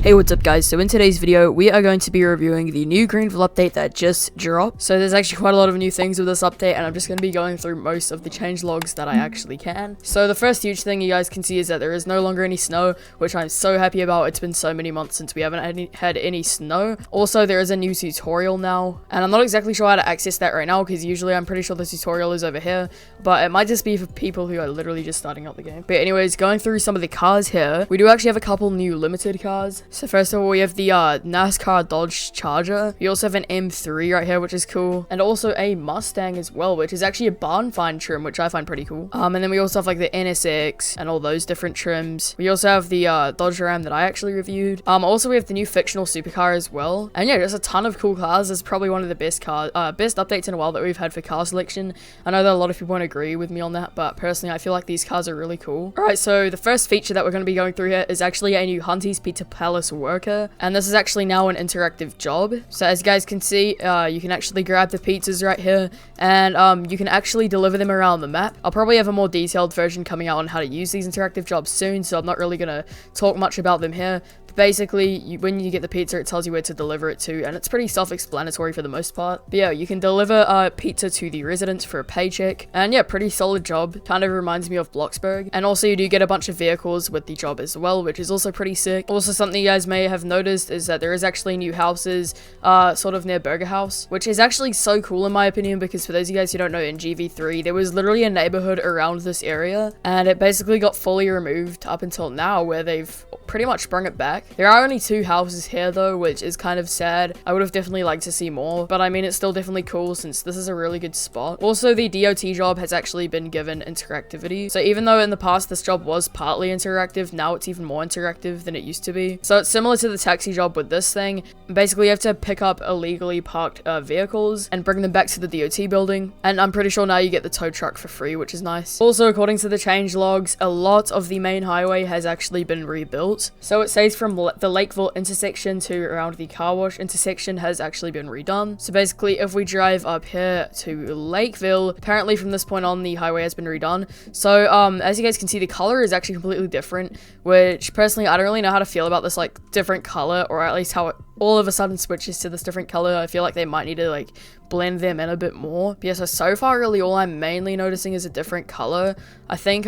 Hey, what's up guys? So in today's video, we are going to be reviewing the new Greenville update that just dropped. So there's actually quite a lot of new things with this update, and I'm just going to be going through most of the change logs that I actually can. So the first huge thing you guys can see is that there is no longer any snow, which I'm so happy about. It's been so many months since we haven't had any snow. Also, there is a new tutorial now, and I'm not exactly sure how to access that right now, because usually I'm pretty sure the tutorial is over here, but it might just be for people who are literally just starting out the game. But anyways, going through some of the cars here, we do actually have a couple new limited cars. So first of all, we have the NASCAR Dodge Charger. We also have an M3 right here, which is cool. And also a Mustang as well, which is actually a barn find trim, which I find pretty cool. And then we also have like the NSX and all those different trims. We also have the Dodge Ram that I actually reviewed. Also we have the new fictional supercar as well. And yeah, just a ton of cool cars. This is probably one of the best updates in a while that we've had for car selection. I know that a lot of people won't agree with me on that, but personally I feel like these cars are really cool. Alright, so the first feature that we're going to be going through here is actually a new Hunty's Pizza Palace worker. And this is actually now an interactive job. So as you guys can see, you can actually grab the pizzas right here, and you can actually deliver them around the map. I'll probably have a more detailed version coming out on how to use these interactive jobs soon, so I'm not really going to talk much about them here. Basically, when you get the pizza, it tells you where to deliver it to, and it's pretty self-explanatory for the most part. But yeah, you can deliver pizza to the residents for a paycheck, and yeah, pretty solid job. Kind of reminds me of Bloxburg. And also you do get a bunch of vehicles with the job as well, which is also pretty sick. Also, something you guys may have noticed is that there is actually new houses sort of near Burger House, which is actually so cool in my opinion, because for those of you guys who don't know, in GV3 there was literally a neighborhood around this area, and it basically got fully removed up until now, where they've pretty much sprung it back. There are only 2 houses here though, which is kind of sad. I would have definitely liked to see more, but I mean, it's still definitely cool since this is a really good spot. Also, the DOT job has actually been given interactivity. So even though in the past this job was partly interactive, now it's even more interactive than it used to be. So it's similar to the taxi job with this thing. Basically, you have to pick up illegally parked vehicles and bring them back to the DOT building. And I'm pretty sure now you get the tow truck for free, which is nice. Also, according to the change logs, a lot of the main highway has actually been rebuilt. So it says from the Lakeville intersection to around the car wash intersection has actually been redone. So basically, if we drive up here to Lakeville, apparently from this point on the highway has been redone. So as you guys can see, the color is actually completely different, which personally I don't really know how to feel about this like different color, or at least how it all of a sudden switches to this different color. I feel like they might need to like blend them in a bit more. But yeah, so far really all I'm mainly noticing is a different color. I think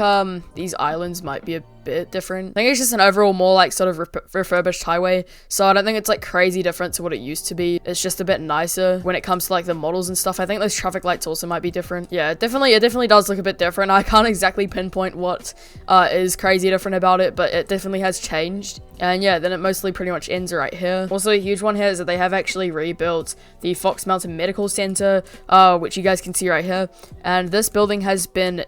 these islands might be a bit different. I think it's just an overall more like sort of refurbished highway, so I don't think it's like crazy different to what it used to be. It's just a bit nicer when it comes to like the models and stuff. I think those traffic lights also might be different. Yeah, it definitely does look a bit different. I can't exactly pinpoint what is crazy different about it, but it definitely has changed. And yeah, then it mostly pretty much ends right here. Also, a huge one here is that they have actually rebuilt the Fox Mountain Medical Center, which you guys can see right here. And this building has been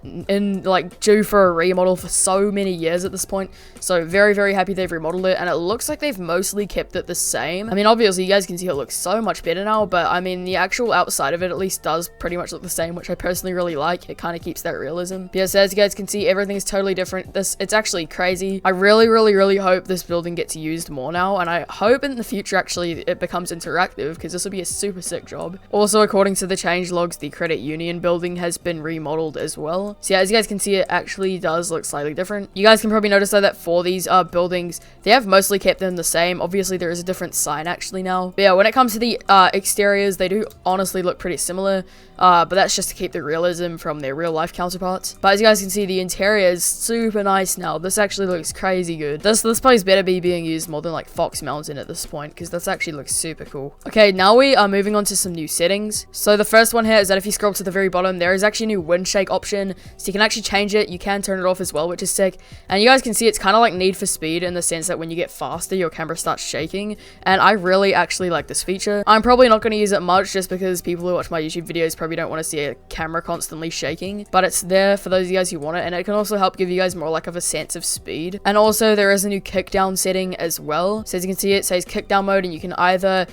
due for a remodel for so many years at this point. So very, very happy they've remodeled it, and it looks like they've mostly kept it the same. I mean, obviously you guys can see it looks so much better now, but I mean, the actual outside of it at least does pretty much look the same, which I personally really like. It kind of keeps that realism. But yeah, so as you guys can see, everything is totally different. It's actually crazy. I really hope this building gets used more now, and I hope in the future actually it becomes interactive, because this would be a super sick job. Also, according to the change logs, the credit union building has been remodeled as well. So yeah, as you guys can see, it actually does look slightly different. You guys can probably notice though that for these buildings, they have mostly kept them the same. Obviously there is a different sign actually now, but yeah, when it comes to the exteriors, they do honestly look pretty similar, but that's just to keep the realism from their real life counterparts. But as you guys can see, the interior is super nice now. This actually looks crazy good. This place better be being used more than like Fox Mountain at this point, because this actually looks super cool. Okay, now we are moving on to some new settings. So the first one here is that if you scroll to the very bottom, there is actually a new wind shake option, so you can actually change it. You can turn it off as well, which is sick. And you guys can see it's kind of like Need for Speed in the sense that when you get faster, your camera starts shaking, and I really actually like this feature. I'm probably not going to use it much just because people who watch my YouTube videos probably don't want to see a camera constantly shaking, but it's there for those of you guys who want it, and it can also help give you guys more like of a sense of speed. And also there is a new kickdown setting as well. So as you can see, it says kickdown mode, and you can either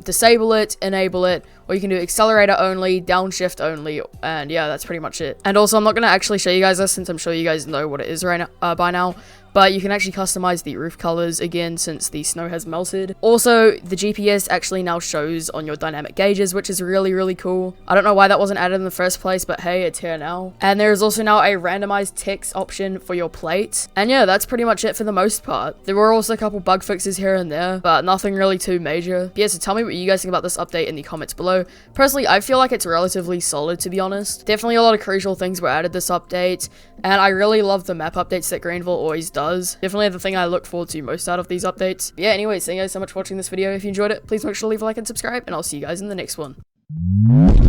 disable it, enable it, or you can do accelerator only, downshift only, and yeah, that's pretty much it. And also, I'm not going to actually show you guys this since I'm sure you guys know what it is right now, by now, but you can actually customize the roof colors again since the snow has melted. Also, the GPS actually now shows on your dynamic gauges, which is really cool. I don't know why that wasn't added in the first place, but hey, it's here now. And there is also now a randomized text option for your plate. And yeah, that's pretty much it for the most part. There were also a couple bug fixes here and there, but nothing really too major. But yeah, so tell me what you guys think about this update in the comments below. Personally, I feel like it's relatively solid, to be honest. Definitely a lot of crucial things were added this update, and I really love the map updates that Greenville always does. Definitely the thing I look forward to most out of these updates. But yeah, anyways, thank you guys so much for watching this video. If you enjoyed it, please make sure to leave a like and subscribe, and I'll see you guys in the next one.